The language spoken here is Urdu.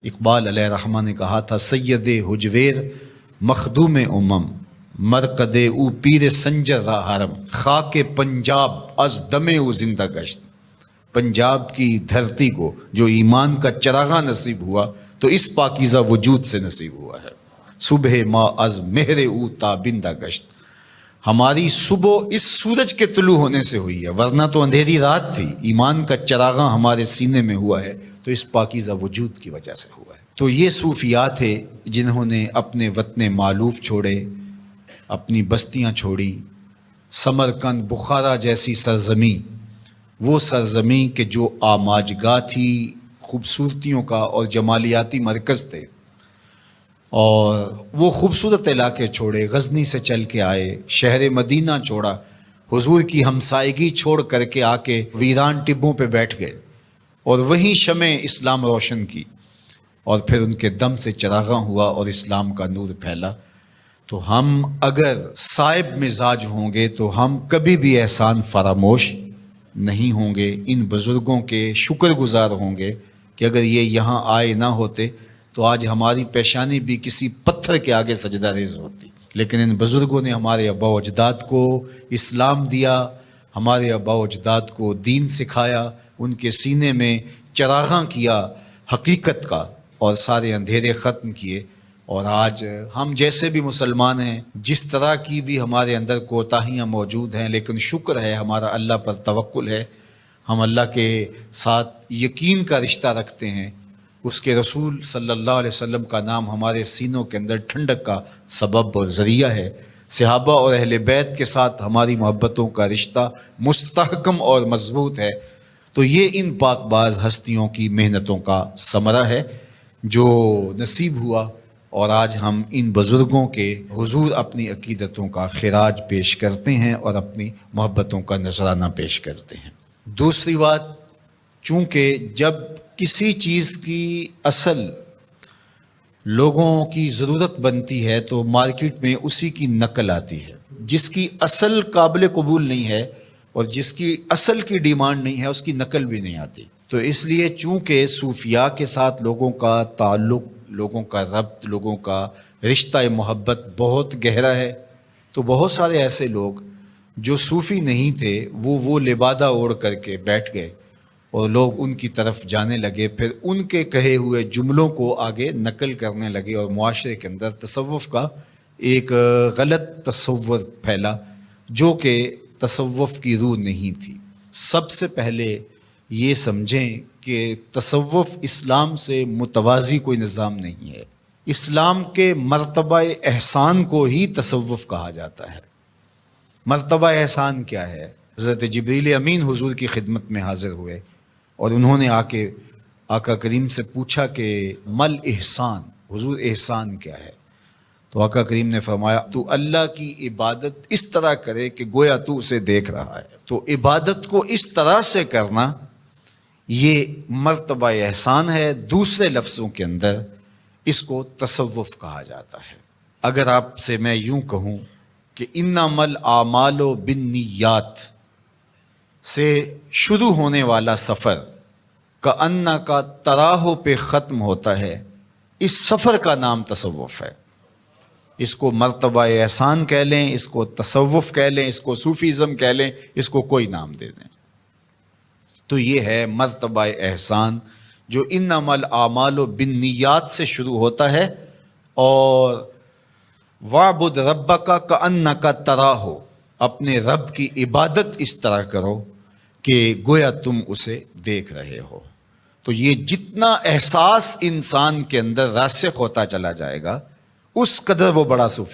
اقبال علیہ رحمہ نے کہا تھا، سید حجویر مخدوم امم مرقد او پیر سنجر را حرم خاک پنجاب از دم او زندہ گشت۔ پنجاب کی دھرتی کو جو ایمان کا چراغاں نصیب ہوا تو اس پاکیزہ وجود سے نصیب ہوا ہے۔ صبح ما از مہر او تابندہ گشت، ہماری صبح اس سورج کے طلوع ہونے سے ہوئی ہے، ورنہ تو اندھیری رات تھی۔ ایمان کا چراغاں ہمارے سینے میں ہوا ہے تو اس پاکیزہ وجود کی وجہ سے ہوا ہے۔ تو یہ صوفیاء تھے جنہوں نے اپنے وطن مالوف چھوڑے، اپنی بستیاں چھوڑی، سمرقند بخارا جیسی سرزمین، وہ سرزمین کہ جو آماجگاہ تھی، خوبصورتیوں کا اور جمالیاتی مرکز تھے، اور وہ خوبصورت علاقے چھوڑے، غزنی سے چل کے آئے، شہر مدینہ چھوڑا، حضور کی ہمسائیگی چھوڑ کر کے آ کے ویران ٹبوں پہ بیٹھ گئے اور وہیں شمع اسلام روشن کی، اور پھر ان کے دم سے چراغاں ہوا اور اسلام کا نور پھیلا۔ تو ہم اگر صائب مزاج ہوں گے تو ہم کبھی بھی احسان فراموش نہیں ہوں گے، ان بزرگوں کے شکر گزار ہوں گے کہ اگر یہ یہاں آئے نہ ہوتے تو آج ہماری پیشانی بھی کسی پتھر کے آگے سجدہ ریز ہوتی۔ لیکن ان بزرگوں نے ہمارے آباء و اجداد کو اسلام دیا، ہمارے آباء و اجداد کو دین سکھایا، ان کے سینے میں چراغاں کیا حقیقت کا اور سارے اندھیرے ختم کیے۔ اور آج ہم جیسے بھی مسلمان ہیں، جس طرح کی بھی ہمارے اندر کوتاہیاں موجود ہیں، لیکن شکر ہے ہمارا اللہ پر توکل ہے، ہم اللہ کے ساتھ یقین کا رشتہ رکھتے ہیں، اس کے رسول صلی اللہ علیہ وسلم کا نام ہمارے سینوں کے اندر ٹھنڈک کا سبب اور ذریعہ ہے، صحابہ اور اہل بیت کے ساتھ ہماری محبتوں کا رشتہ مستحکم اور مضبوط ہے۔ تو یہ ان پاک باز ہستیوں کی محنتوں کا ثمرہ ہے جو نصیب ہوا، اور آج ہم ان بزرگوں کے حضور اپنی عقیدتوں کا خراج پیش کرتے ہیں اور اپنی محبتوں کا نذرانہ پیش کرتے ہیں۔ دوسری بات، چونکہ جب کسی چیز کی اصل لوگوں کی ضرورت بنتی ہے تو مارکیٹ میں اسی کی نقل آتی ہے، جس کی اصل قابل قبول نہیں ہے اور جس کی اصل کی ڈیمانڈ نہیں ہے اس کی نقل بھی نہیں آتی۔ تو اس لیے چونکہ صوفیاء کے ساتھ لوگوں کا تعلق، لوگوں کا ربط، لوگوں کا رشتہ محبت بہت گہرا ہے، تو بہت سارے ایسے لوگ جو صوفی نہیں تھے وہ لبادہ اوڑھ کر کے بیٹھ گئے اور لوگ ان کی طرف جانے لگے، پھر ان کے کہے ہوئے جملوں کو آگے نقل کرنے لگے اور معاشرے کے اندر تصوف کا ایک غلط تصور پھیلا جو کہ تصوف کی روح نہیں تھی۔ سب سے پہلے یہ سمجھیں کہ تصوف اسلام سے متوازی کوئی نظام نہیں ہے۔ اسلام کے مرتبہ احسان کو ہی تصوف کہا جاتا ہے۔ مرتبہ احسان کیا ہے؟ حضرت جبریل امین حضور کی خدمت میں حاضر ہوئے اور انہوں نے آ کے آقا کریم سے پوچھا کہ مل احسان، حضور احسان کیا ہے؟ تو آقا کریم نے فرمایا، تو اللہ کی عبادت اس طرح کرے کہ گویا تو اسے دیکھ رہا ہے۔ تو عبادت کو اس طرح سے کرنا یہ مرتبہ احسان ہے۔ دوسرے لفظوں کے اندر اس کو تصوف کہا جاتا ہے۔ اگر آپ سے میں یوں کہوں کہ انما الاعمال بالنیات سے شروع ہونے والا سفر کأنک تراہ پہ ختم ہوتا ہے، اس سفر کا نام تصوف ہے۔ اس کو مرتبہ احسان کہہ لیں، اس کو تصوف کہہ لیں، اس کو صوفیزم کہہ لیں، اس کو کوئی نام دے دیں، تو یہ ہے مرتبہ احسان جو انما الاعمال بالنیات سے شروع ہوتا ہے، اور وَاعْبُدْ رَبَّكَ كَأَنَّكَ تَرَاهُ، اپنے رب کی عبادت اس طرح کرو کہ گویا تم اسے دیکھ رہے ہو۔ تو یہ جتنا احساس انسان کے اندر راسخ ہوتا چلا جائے گا اس قدر وہ بڑا صوفی